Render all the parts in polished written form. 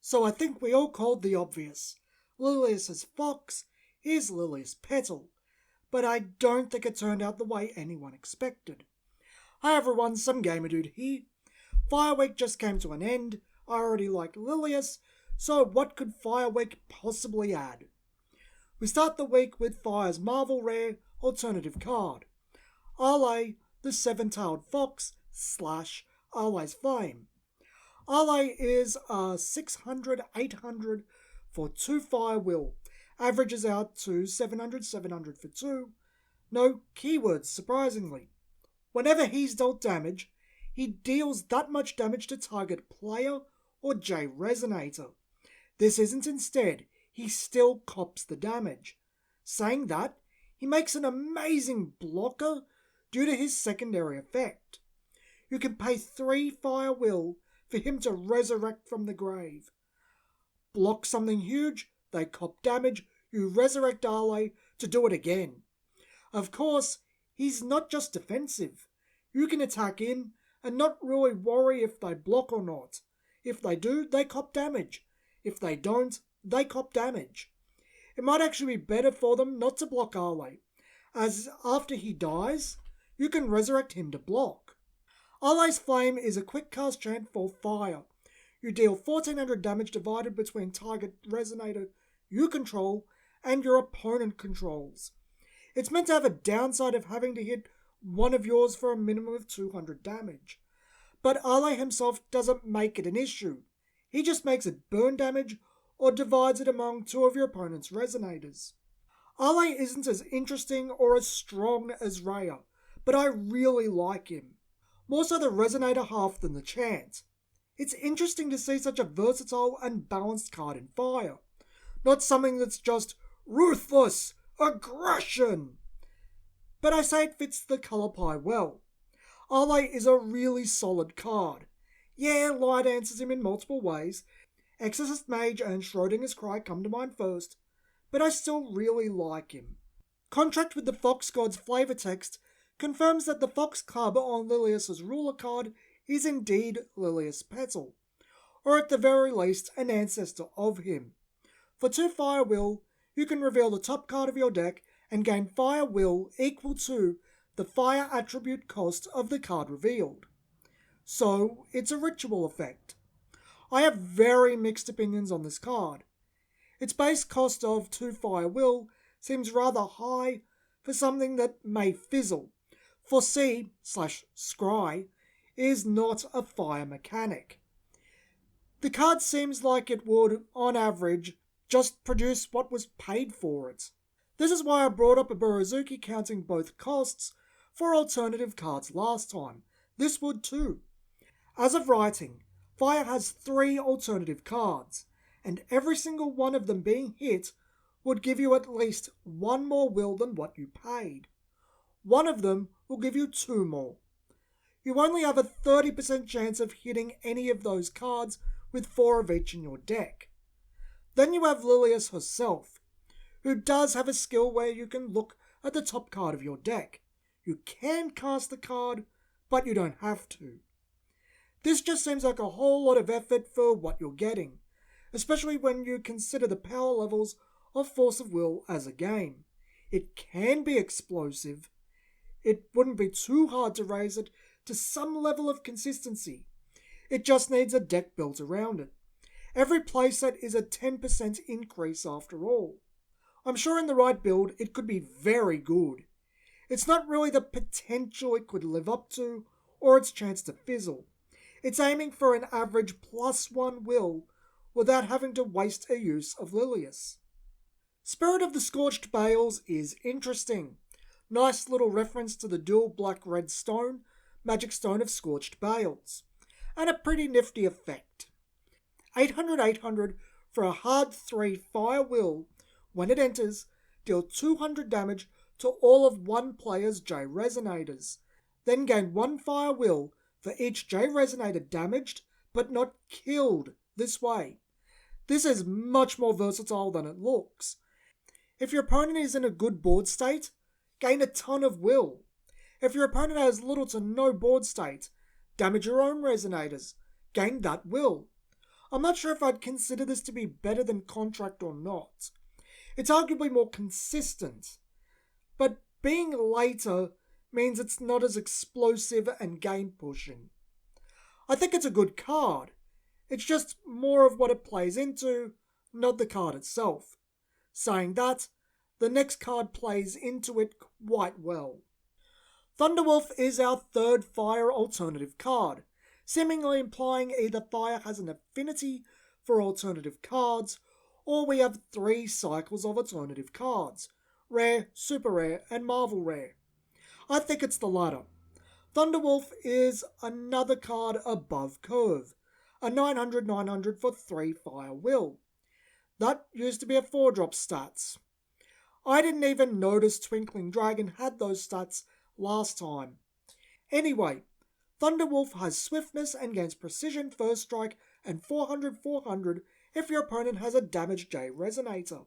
So I think we all called the obvious. Lilius is Fox, here's Lilius Petal. But I don't think it turned out the way anyone expected. Hi everyone, some gamer dude here. Fire Week just came to an end. I already like Lilius, so what could Fire Week possibly add? We start the week with Fire's Marvel Rare alternative card, Arle, the Seven-Tailed Fox / Arle's Flame. Arle is a 600-800 for 2 Fire Will, averages out to 700 for 2. No keywords, surprisingly. Whenever he's dealt damage, he deals that much damage to target player or J Resonator. This isn't instead, he still cops the damage. Saying that, he makes an amazing blocker due to his secondary effect. You can pay 3 Fire Will for him to resurrect from the grave. Block something huge, they cop damage, you resurrect Arle to do it again. Of course, he's not just defensive. You can attack in and not really worry if they block or not. If they do, they cop damage. If they don't, they cop damage. It might actually be better for them not to block Arle, as after he dies, you can resurrect him to block. Arle's Flame is a quick cast chant for fire. You deal 1400 damage divided between target resonator you control and your opponent controls. It's meant to have a downside of having to hit one of yours for a minimum of 200 damage. But Arle himself doesn't make it an issue. He just makes it burn damage or divides it among 2 of your opponent's resonators. Arle isn't as interesting or as strong as Rhea, but I really like him. More so the resonator half than the chant. It's interesting to see such a versatile and balanced card in fire. Not something that's just ruthless aggression. But I say it fits the colour pie well. Arle is a really solid card. Yeah, Light answers him in multiple ways. Exorcist Mage and Schrodinger's Cry come to mind first, but I still really like him. Contract with the Fox God's flavor text confirms that the Fox Club on Lilius's ruler card is indeed Lilius Petal, or at the very least an ancestor of him. For 2 Fire Will, you can reveal the top card of your deck and gain Fire Will equal to the fire attribute cost of the card revealed. So, it's a ritual effect. I have very mixed opinions on this card. Its base cost of 2 Fire Will seems rather high for something that may fizzle, for C/Scry is not a fire mechanic. The card seems like it would, on average, just produce what was paid for it. This is why I brought up a Borozuki counting both costs for alternative cards last time. This would too. As of writing, Fire has 3 alternative cards, and every single one of them being hit would give you at least 1 more will than what you paid. One of them will give you 2 more. You only have a 30% chance of hitting any of those cards with 4 of each in your deck. Then you have Lilius herself, who does have a skill where you can look at the top card of your deck. You can cast the card, but you don't have to. This just seems like a whole lot of effort for what you're getting, especially when you consider the power levels of Force of Will as a game. It can be explosive. It wouldn't be too hard to raise it to some level of consistency. It just needs a deck built around it. Every playset is a 10% increase after all. I'm sure in the right build it could be very good. It's not really the potential it could live up to or its chance to fizzle. It's aiming for an average +1 will without having to waste a use of Lilius. Spirit of the Scorched Bales is interesting. Nice little reference to the dual black-red stone, Magic Stone of Scorched Bales. And a pretty nifty effect. 800 for a hard 3 Fire Will. When it enters, deal 200 damage to all of one player's J Resonators. Then gain 1 Fire Will for each J Resonator damaged but not killed this way. This is much more versatile than it looks. If your opponent is in a good board state, gain a ton of will. If your opponent has little to no board state, damage your own resonators, gain that will. I'm not sure if I'd consider this to be better than Contract or not. It's arguably more consistent, but being later means it's not as explosive and game pushing. I think it's a good card. It's just more of what it plays into, not the card itself. Saying that, the next card plays into it quite well. Thunderwolf is our third fire alternative card, seemingly implying either fire has an affinity for alternative cards, or we have 3 cycles of alternative cards: rare, super rare, and marvel rare. I think it's the latter. Thunderwolf is another card above curve, a 900/900 for 3 fire will. That used to be a 4-drop stats. I didn't even notice Twinkling Dragon had those stats last time. Anyway, Thunderwolf has swiftness and gains precision first strike and 400/400 if your opponent has a damage J resonator.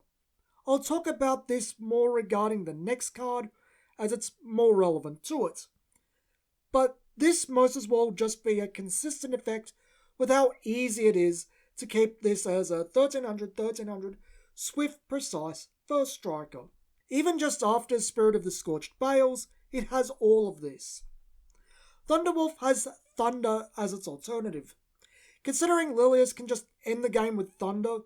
I'll talk about this more regarding the next card as it's more relevant to it. But this most as well just be a consistent effect with how easy it is to keep this as a 1300 swift precise first striker. Even just after Spirit of the Scorched Bales, it has all of this. Thunderwolf has Thunder as its alternative. Considering Lilius can just end the game with Thunder,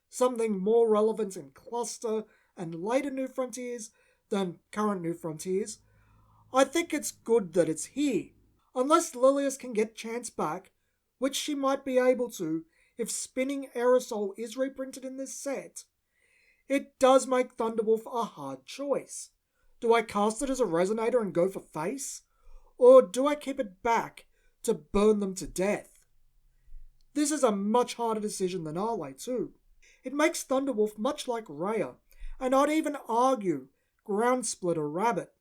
something more relevant in Cluster and later New Frontiers than current New Frontiers, I think it's good that it's here. Unless Lilius can get Chance back, which she might be able to if Spinning Aerosol is reprinted in this set, it does make Thunderwolf a hard choice. Do I cast it as a Resonator and go for face? Or do I keep it back to burn them to death? This is a much harder decision than Arle too. It makes Thunderwolf much like Rhea, and I'd even argue Ground Splitter Rabbit.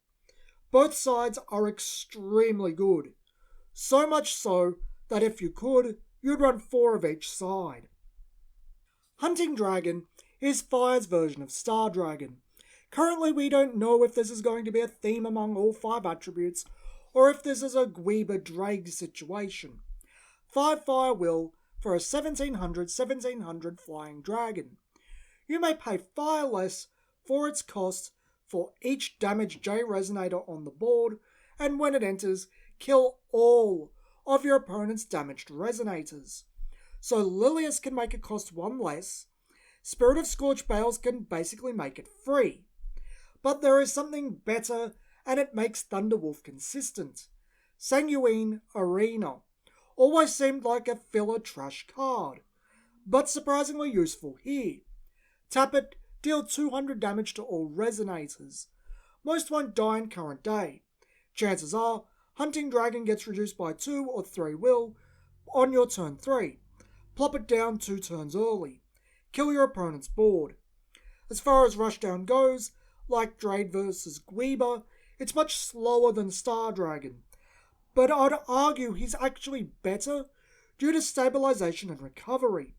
Both sides are extremely good. So much so that if you could, you'd run 4 of each side. Hunting Dragon is Fire's version of Star Dragon. Currently we don't know if this is going to be a theme among all 5 attributes, or if this is a Gweeba Drake situation. 5 Fire will for a 1700 Flying Dragon. You may pay fire less for its cost for each damage J Resonator on the board, and when it enters, kill all of your opponent's damaged Resonators. So Lilius can make it cost 1 less, Spirit of Scorched Bales can basically make it free. But there is something better, and it makes Thunderwolf consistent. Sanguine Arena always seemed like a filler trash card, but surprisingly useful here. Tap it, deal 200 damage to all Resonators. Most won't die in current day. Chances are, Hunting Dragon gets reduced by 2 or 3 will on your turn 3. Plop it down 2 turns early. Kill your opponent's board. As far as Rushdown goes, like Drade vs Gweeba, it's much slower than Star Dragon. But I'd argue he's actually better due to stabilization and recovery.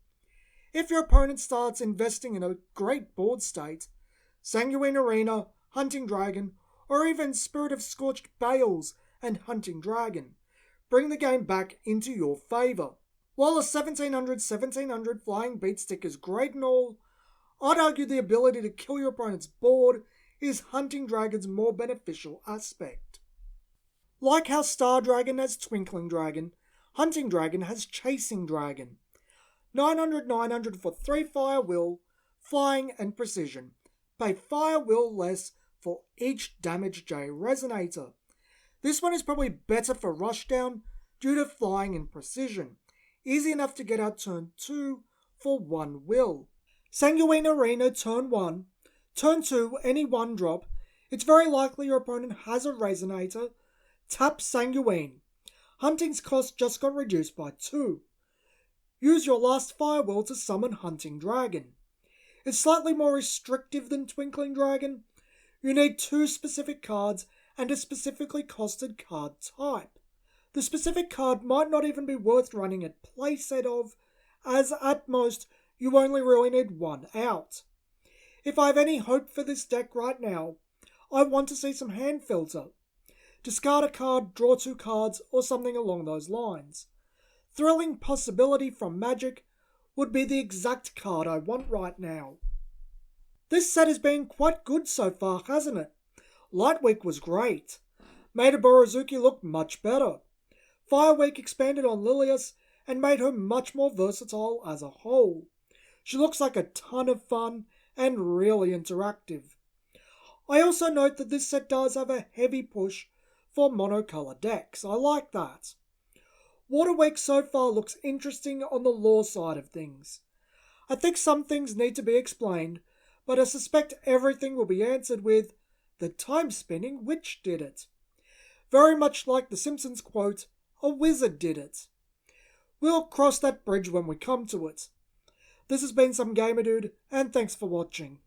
If your opponent starts investing in a great board state, Sanguine Arena, Hunting Dragon, or even Spirit of Scorched Bales and Hunting Dragon, bring the game back into your favour. While a 1700 Flying Beatstick is great and all, I'd argue the ability to kill your opponent's board is Hunting Dragon's more beneficial aspect. Like how Star Dragon has Twinkling Dragon, Hunting Dragon has Chasing Dragon. 900 for 3 Fire Will, Flying and Precision. Pay Fire Will less for each damage J Resonator. This one is probably better for Rushdown due to Flying and Precision. Easy enough to get out turn 2 for 1 will. Sanguine Arena turn 1. Turn 2, any 1 drop. It's very likely your opponent has a Resonator. Tap Sanguine. Hunting's cost just got reduced by 2. Use your last Fire Will to summon Hunting Dragon. It's slightly more restrictive than Twinkling Dragon. You need 2 specific cards and a specifically costed card type. The specific card might not even be worth running a playset of, as at most you only really need 1 out. If I have any hope for this deck right now, I want to see some hand filter. Discard a card, draw 2 cards, or something along those lines. Thrilling possibility from Magic, would be the exact card I want right now. This set has been quite good so far, hasn't it? Light Week was great. Made Borozuki look much better. Fire Week expanded on Lilius and made her much more versatile as a whole. She looks like a ton of fun and really interactive. I also note that this set does have a heavy push for monocolour decks. I like that. Water Week so far looks interesting on the lore side of things. I think some things need to be explained, but I suspect everything will be answered with the time-spinning witch did it. Very much like the Simpsons quote, a wizard did it. We'll cross that bridge when we come to it. This has been Some Gamer Dude, and thanks for watching.